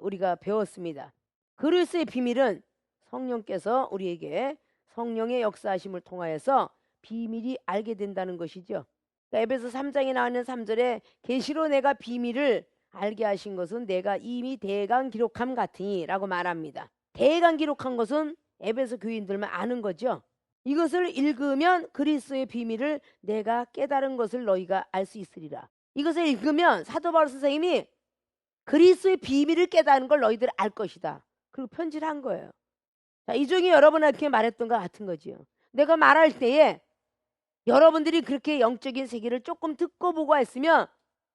Speaker 1: 우리가 배웠습니다. 그리스도의 비밀은 성령께서 우리에게 성령의 역사하심을 통하여서 비밀이 알게 된다는 것이죠. 그러니까 에베소 3장에 나오는 3절에 계시로 내가 비밀을 알게 하신 것은 내가 이미 대강 기록함 같으니 라고 말합니다. 대강 기록한 것은 에베소 교인들만 아는 거죠. 이것을 읽으면 그리스도의 비밀을 내가 깨달은 것을 너희가 알 수 있으리라. 이것을 읽으면 사도 바울 선생님이 그리스도의 비밀을 깨닫는 걸 너희들 알 것이다. 그리고 편지를 한 거예요. 자, 이종이 여러분한테 말했던 것 같은 거지요. 내가 말할 때에 여러분들이 그렇게 영적인 세계를 조금 듣고 보고 했으면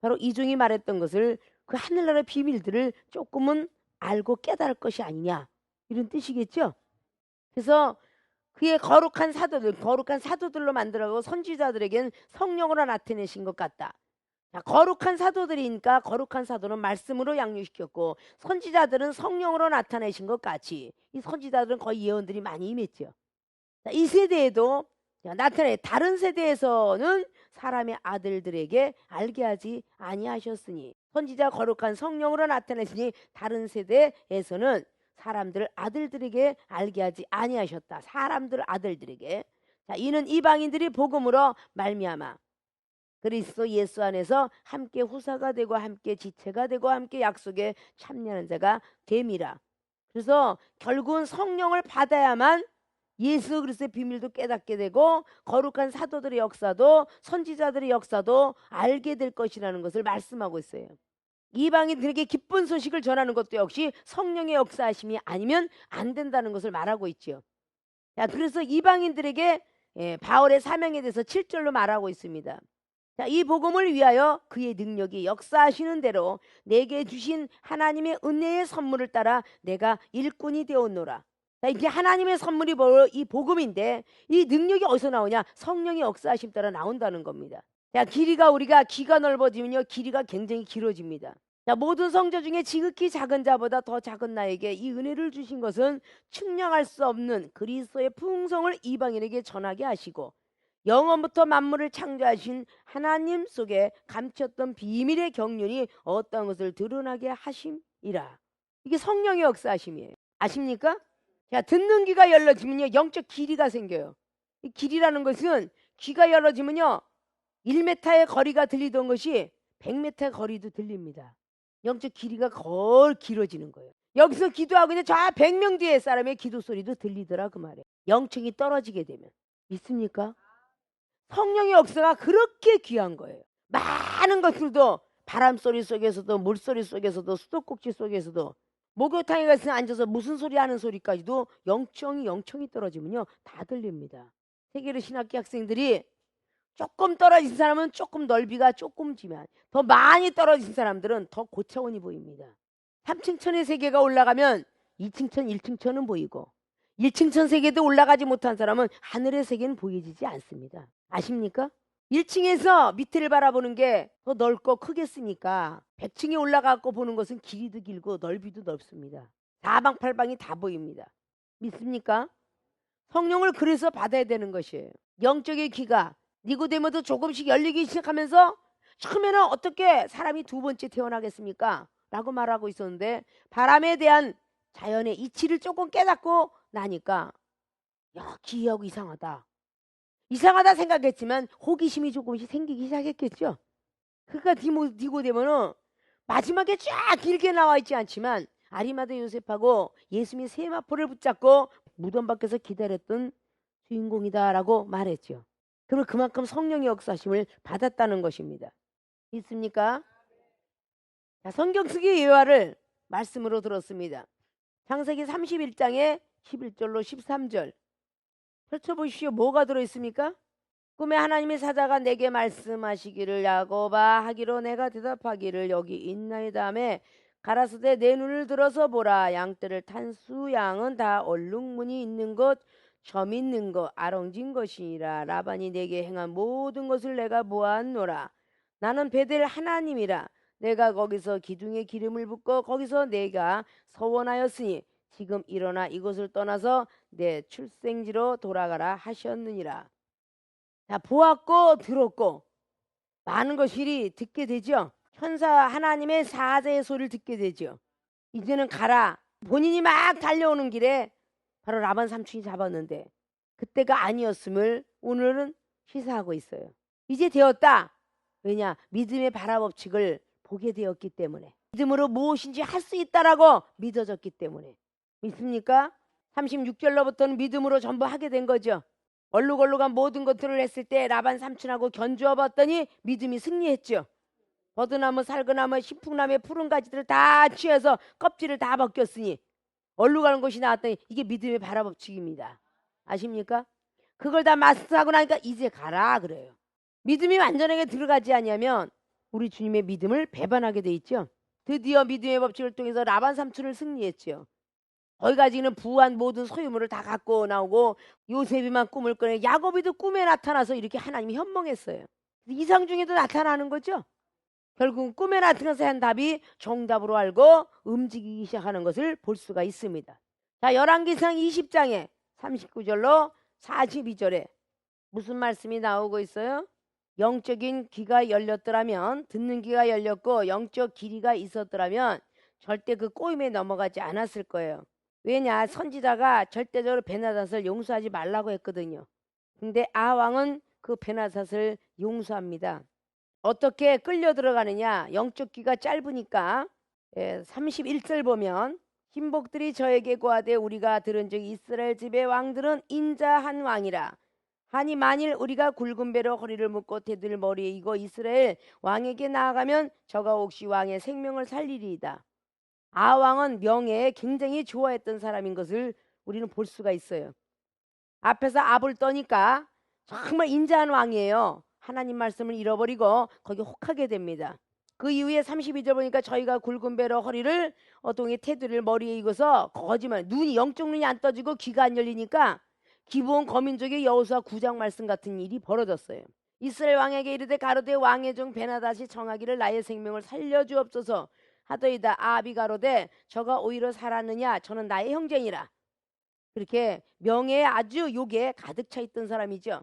Speaker 1: 바로 이종이 말했던 것을, 그 하늘나라의 비밀들을 조금은 알고 깨달을 것이 아니냐, 이런 뜻이겠죠. 그래서 그의 거룩한 사도들로 만들어고 선지자들에게는 성령으로 나타내신 것 같다. 자, 거룩한 사도들이니까 거룩한 사도는 말씀으로 양육시켰고 선지자들은 성령으로 나타내신 것 같이 이 선지자들은 거의 예언들이 많이 임했죠. 자, 이 세대에도 나타내 다른 세대에서는 사람의 아들들에게 알게 하지 아니하셨으니, 선지자 거룩한 성령으로 나타내시니 다른 세대에서는 사람들 아들들에게 알게 하지 아니하셨다. 사람들 아들들에게. 자, 이는 이방인들이 복음으로 말미암아 그리스도 예수 안에서 함께 후사가 되고 함께 지체가 되고 함께 약속에 참여하는 자가 됨이라. 그래서 결국은 성령을 받아야만 예수 그리스도의 비밀도 깨닫게 되고 거룩한 사도들의 역사도 선지자들의 역사도 알게 될 것이라는 것을 말씀하고 있어요. 이방인들에게 기쁜 소식을 전하는 것도 역시 성령의 역사하심이 아니면 안 된다는 것을 말하고 있죠. 자, 그래서 이방인들에게 바울의 사명에 대해서 7절로 말하고 있습니다. 자, 이 복음을 위하여 그의 능력이 역사하시는 대로 내게 주신 하나님의 은혜의 선물을 따라 내가 일꾼이 되었노라. 자, 이게 하나님의 선물이 바로 이 복음인데 이 능력이 어디서 나오냐? 성령의 역사하심 따라 나온다는 겁니다. 자, 우리가 귀가 넓어지면요, 길이가 굉장히 길어집니다. 자, 모든 성자 중에 지극히 작은 자보다 더 작은 나에게 이 은혜를 주신 것은 측량할 수 없는 그리스도의 풍성을 이방인에게 전하게 하시고 영원부터 만물을 창조하신 하나님 속에 감췄던 비밀의 경륜이 어떤 것을 드러나게 하심이라. 이게 성령의 역사하심이에요. 아십니까? 자, 듣는 귀가 열려지면요, 영적 길이가 생겨요. 이 길이라는 것은 귀가 열려지면요, 1m의 거리가 들리던 것이 100m의 거리도 들립니다. 영적 길이가 걸 길어지는 거예요. 여기서 기도하고 있는 저 100명 뒤에 사람의 기도 소리도 들리더라 그 말이에요. 영적이 떨어지게 되면. 믿습니까? 성령의 역사가 그렇게 귀한 거예요. 많은 것들도 바람소리 속에서도 물소리 속에서도 수도꼭지 속에서도 목욕탕에 가서 앉아서 무슨 소리 하는 소리까지도 영청이 떨어지면요 다 들립니다. 세계로 신학기 학생들이 조금 떨어진 사람은 조금 넓이가 조금지만 더 많이 떨어진 사람들은 더 고차원이 보입니다. 3층 천의 세계가 올라가면 2층 천 1층 천은 보이고 1층 천 세계도 올라가지 못한 사람은 하늘의 세계는 보이지 않습니다. 아십니까? 1층에서 밑을 바라보는 게 더 넓고 크겠으니까 100층에 올라가고 보는 것은 길이도 길고 넓이도 넓습니다. 사방팔방이 다 보입니다. 믿습니까? 성령을 그래서 받아야 되는 것이에요. 영적의 귀가 니고데모도 조금씩 열리기 시작하면서 처음에는 어떻게 사람이 두 번째 태어나겠습니까? 라고 말하고 있었는데 바람에 대한 자연의 이치를 조금 깨닫고 나니까 야, 기이하고 이상하다 생각했지만 호기심이 조금씩 생기기 시작했겠죠. 그러니까 니고데모는 마지막에 쫙 길게 나와 있지 않지만 아리마대 요셉하고 예수님의 세마포를 붙잡고 무덤 밖에서 기다렸던 주인공이다라고 말했죠. 그리고 그만큼 성령의 역사심을 받았다는 것입니다. 있습니까? 자, 성경 쓰기 예화를 말씀으로 들었습니다. 창세기 31장에 11절로 13절 펼쳐보십시오. 뭐가 들어있습니까? 꿈에 하나님의 사자가 내게 말씀하시기를 야곱아 하기로 내가 대답하기를 여기 있나이다 하며 가라사대 내 눈을 들어서 보라 양떼를 탄 수양은 다 얼룩무늬 있는 것 점 있는 것 아롱진 것이니라. 라반이 내게 행한 모든 것을 내가 보았노라. 나는 베델 하나님이라. 내가 거기서 기둥에 기름을 붓고 거기서 내가 서원하였으니 지금 일어나 이곳을 떠나서 내 출생지로 돌아가라 하셨느니라. 자, 보았고 들었고 많은 것들이 듣게 되죠. 천사 하나님의 사자의 소리를 듣게 되죠. 이제는 가라. 본인이 막 달려오는 길에 바로 라반 삼촌이 잡았는데 그때가 아니었음을 오늘은 시사하고 있어요. 이제 되었다. 왜냐? 믿음의 발화법칙을 보게 되었기 때문에 믿음으로 무엇인지 할 수 있다라고 믿어졌기 때문에. 믿습니까? 36절로부터는 믿음으로 전부 하게 된 거죠. 얼룩얼룩한 모든 것들을 했을 때 라반 삼촌하고 견주어 봤더니 믿음이 승리했죠. 버드나무, 살그나무, 신풍나무의 푸른 가지들을 다 취해서 껍질을 다 벗겼으니 얼룩하는 것이 나왔더니 이게 믿음의 발화법칙입니다. 아십니까? 그걸 다 마스터하고 나니까 이제 가라 그래요. 믿음이 완전하게 들어가지 않으면 우리 주님의 믿음을 배반하게 돼 있죠. 드디어 믿음의 법칙을 통해서 라반 삼촌을 승리했죠. 거기까지는 부한 모든 소유물을 다 갖고 나오고 요셉이만 꿈을 꾸네. 야곱이도 꿈에 나타나서 이렇게 하나님이 현몽했어요. 이상 중에도 나타나는 거죠. 결국 꿈에 나타나서 한 답이 정답으로 알고 움직이기 시작하는 것을 볼 수가 있습니다. 자, 열왕기상 20장에 39절로 42절에 무슨 말씀이 나오고 있어요? 영적인 귀가 열렸더라면, 듣는 귀가 열렸고 영적 길이가 있었더라면 절대 그 꼬임에 넘어가지 않았을 거예요. 왜냐? 선지자가 절대적으로 베나닷을 용서하지 말라고 했거든요. 근데 아왕은 그 베나닷을 용서합니다. 어떻게 끌려 들어가느냐? 영적 귀가 짧으니까 31절 보면 신복들이 저에게 고하되 우리가 들은즉 이스라엘 집의 왕들은 인자한 왕이라. 하니 만일 우리가 굵은 배로 허리를 묶고 대들 머리에 이고 이스라엘 왕에게 나아가면 저가 혹시 왕의 생명을 살리리이다. 아왕은 명예에 굉장히 좋아했던 사람인 것을 우리는 볼 수가 있어요. 앞에서 압을 떠니까 정말 인자한 왕이에요. 하나님 말씀을 잃어버리고 거기 혹하게 됩니다. 그 이후에 32절 보니까 저희가 굵은 배로 허리를 어동에 테두리를 머리에 이고서 거짓말, 눈이 영적 눈이 안 떠지고 귀가 안 열리니까 기브온 거민족의 여호수아 9장 말씀 같은 일이 벌어졌어요. 이스라엘 왕에게 이르되 가로되 왕의 종 베나다시 청하기를 나의 생명을 살려주옵소서 하더이다. 아합이 가로되 저가 오히려 살았느냐 저는 나의 형제니라. 그렇게 명예에 아주 욕에 가득 차 있던 사람이죠.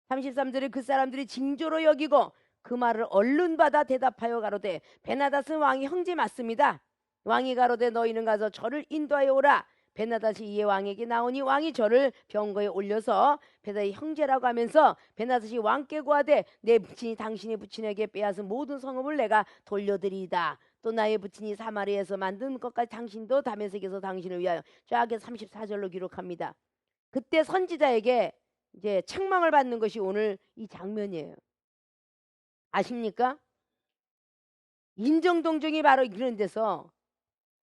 Speaker 1: 33절에 그 사람들이 징조로 여기고 그 말을 얼른 받아 대답하여 가로되 베나닷은 왕의 형제 맞습니다. 왕이 가로되 너희는 가서 저를 인도하여 오라. 베나닷이 이에 왕에게 나오니 왕이 저를 병거에 올려서 베나닷의 형제라고 하면서 베나닷이 왕께 구하되 내 부친이 당신의 부친에게 빼앗은 모든 성읍을 내가 돌려드리이다. 또 나의 부친이 사마리아에서 만든 것까지 당신도 다메섹에서 당신을 위하여 쫙에 34절로 기록합니다. 그때 선지자에게 이제 책망을 받는 것이 오늘 이 장면이에요. 아십니까? 인정동정이 바로 이런 데서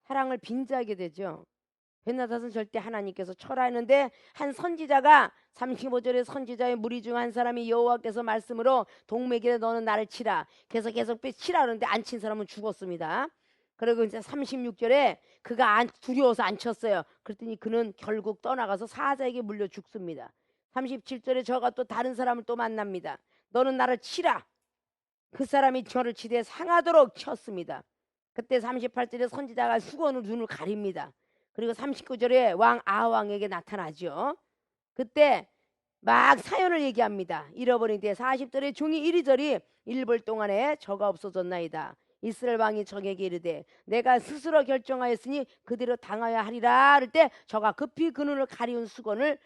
Speaker 1: 사랑을 빙자하게 되죠. 베나닷은 절대 하나님께서 철하였는데 한 선지자가 35절에 선지자의 무리 중 한 사람이 여호와께서 말씀으로 동맥에 너는 나를 치라. 계속 치라 그러는데 안 친 사람은 죽었습니다. 그리고 이제 36절에 그가 두려워서 안 쳤어요. 그랬더니 그는 결국 떠나가서 사자에게 물려 죽습니다. 37절에 저가 또 다른 사람을 또 만납니다. 너는 나를 치라. 그 사람이 저를 치되 상하도록 쳤습니다. 그때 38절에 선지자가 수건으로 눈을 가립니다. 그리고 39절에 왕 아왕에게 나타나죠. 그때 막 사연을 얘기합니다. 잃어버린 뒤에 40절에 종이 이리저리 일벌 동안에 저가 없어졌나이다. 이스라엘 왕이 적에게 이르되 내가 스스로 결정하였으니 그대로 당하여 하리라 할 때 저가 급히 그 눈을 가리운 수건을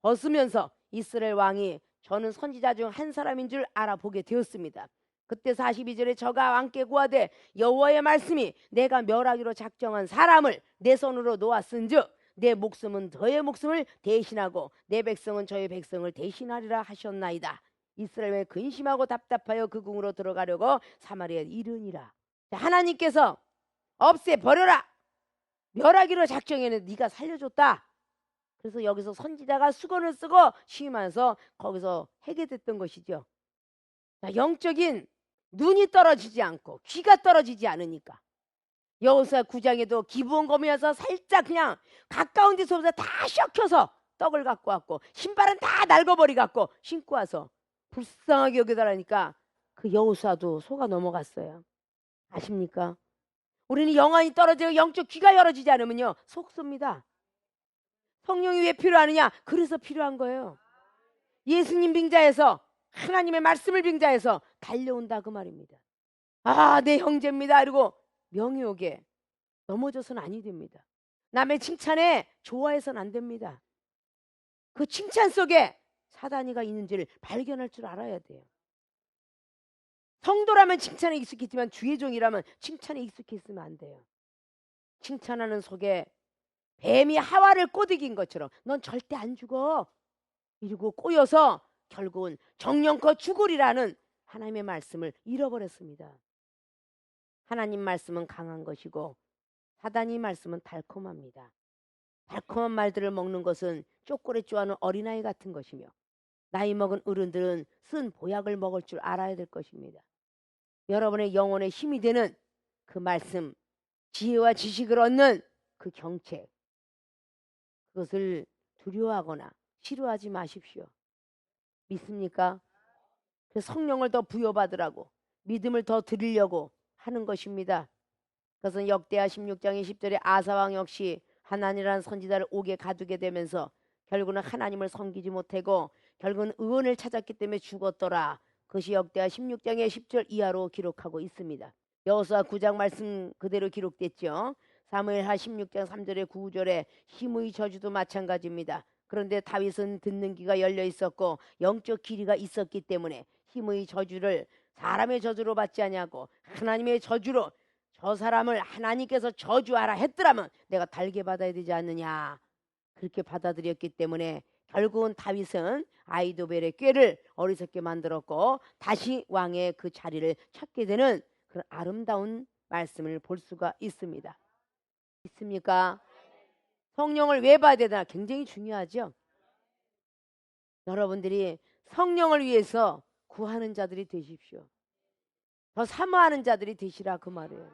Speaker 1: 벗으면서 이스라엘 왕이 저는 선지자 중 한 사람인 줄 알아보게 되었습니다. 그때 42절에 저가 왕께 구하되 여호와의 말씀이 내가 멸하기로 작정한 사람을 내 손으로 놓았은즉 내 목숨은 저의 목숨을 대신하고 내 백성은 저의 백성을 대신하리라 하셨나이다. 이스라엘에 근심하고 답답하여 그 궁으로 들어가려고 사마리아에 이르니라. 하나님께서 없애버려라. 멸하기로 작정했는데 네가 살려줬다. 그래서 여기서 선지자가 수건을 쓰고 쉬면서 거기서 해결됐던 것이죠. 영적인 눈이 떨어지지 않고 귀가 떨어지지 않으니까. 여호수아 9장에도 기브온 거미여서 살짝 그냥 가까운 데서부터 다 셔켜서 떡을 갖고 왔고 신발은 다 낡아버리 갖고 신고 와서 불쌍하게 여겨달라니까 그 여호수아도 속아 넘어갔어요. 아십니까? 우리는 영안이 떨어지고 영적 귀가 열어지지 않으면요 속습니다. 성령이 왜 필요하느냐? 그래서 필요한 거예요. 예수님 빙자에서 하나님의 말씀을 빙자해서 달려온다 그 말입니다. 아, 내 형제입니다. 그리고 명예욕에 넘어져서는 아니 됩니다. 남의 칭찬에 좋아해서는 안 됩니다. 그 칭찬 속에 사단이가 있는지를 발견할 줄 알아야 돼요. 성도라면 칭찬에 익숙했지만 주의 종이라면 칭찬에 익숙해 있으면 안 돼요. 칭찬하는 속에 뱀이 하와를 꼬드긴 것처럼 넌 절대 안 죽어 이러고 꼬여서 결국은 정령껏 죽으리라는 하나님의 말씀을 잃어버렸습니다. 하나님 말씀은 강한 것이고 사단이 말씀은 달콤합니다. 달콤한 말들을 먹는 것은 초콜릿 좋아하는 어린아이 같은 것이며 나이 먹은 어른들은 쓴 보약을 먹을 줄 알아야 될 것입니다. 여러분의 영혼의 힘이 되는 그 말씀, 지혜와 지식을 얻는 그 경책, 그것을 두려워하거나 싫어하지 마십시오. 믿습니까? 그래서 성령을 더 부여받으라고 믿음을 더 드리려고 하는 것입니다. 그것은 역대하 16장의 10절에 아사왕 역시 하나님이라는 선지자를 옥에 가두게 되면서 결국은 하나님을 섬기지 못하고 결국은 의원을 찾았기 때문에 죽었더라. 그것이 역대하 16장의 10절 이하로 기록하고 있습니다. 여호수아 9장 말씀 그대로 기록됐죠. 사무엘하 16장 3절에 9절에 힘의 저주도 마찬가지입니다. 그런데 다윗은 듣는 귀가 열려 있었고 영적 길이가 있었기 때문에 힘의 저주를 사람의 저주로 받지 아니하고 하나님의 저주로 저 사람을 하나님께서 저주하라 했더라면 내가 달게 받아야 되지 않느냐. 그렇게 받아들였기 때문에 결국은 다윗은 아이도벨의 꾀를 어리석게 만들었고 다시 왕의 그 자리를 찾게 되는 그런 아름다운 말씀을 볼 수가 있습니다. 있습니까? 성령을 왜 받아야 되나? 굉장히 중요하죠. 여러분들이 성령을 위해서 구하는 자들이 되십시오. 더 사모하는 자들이 되시라 그 말이에요.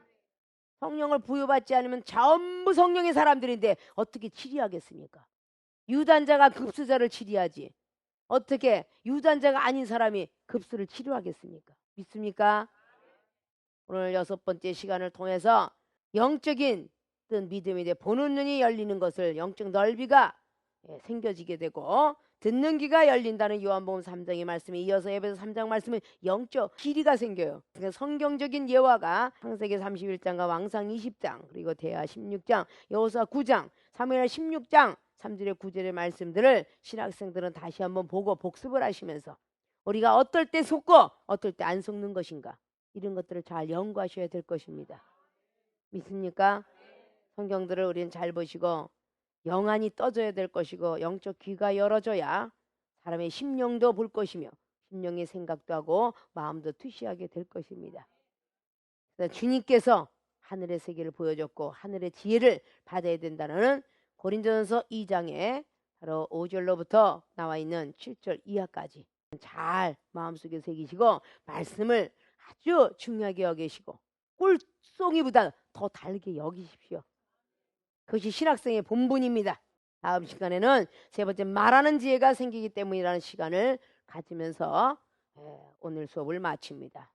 Speaker 1: 성령을 부여받지 않으면 전부 성령의 사람들인데 어떻게 치리하겠습니까? 유단자가 급수자를 치리하지 어떻게 유단자가 아닌 사람이 급수를 치료하겠습니까? 믿습니까? 오늘 6번째 시간을 통해서 영적인 어떤 믿음이 돼 보는 눈이 열리는 것을 영적 넓이가 생겨지게 되고 듣는 귀가 열린다는 요한복음 3장의 말씀에 이어서 에베소 3장 말씀은 영적 길이가 생겨요. 그러니까 성경적인 예화가 창세기 31장과 왕상 20장 그리고 대하 16장 여호수아 9장 사무엘 16장 3절의 9절의 말씀들을 신학생들은 다시 한번 보고 복습을 하시면서 우리가 어떨 때 속고 어떨 때 안 속는 것인가 이런 것들을 잘 연구하셔야 될 것입니다. 믿습니까? 성경들을 우리는 잘 보시고 영안이 떠져야 될 것이고 영적 귀가 열어져야 사람의 심령도 볼 것이며 심령의 생각도 하고 마음도 투시하게 될 것입니다. 그래서 주님께서 하늘의 세계를 보여줬고 하늘의 지혜를 받아야 된다는 고린도전서 2장에 바로 5절로부터 나와 있는 7절 이하까지 잘 마음속에 새기시고 말씀을 아주 중요하게 여기시고 꿀송이보다 더 달게 여기십시오. 그것이 신학생의 본분입니다. 다음 시간에는 세 번째 말하는 지혜가 생기기 때문이라는 시간을 가지면서 오늘 수업을 마칩니다.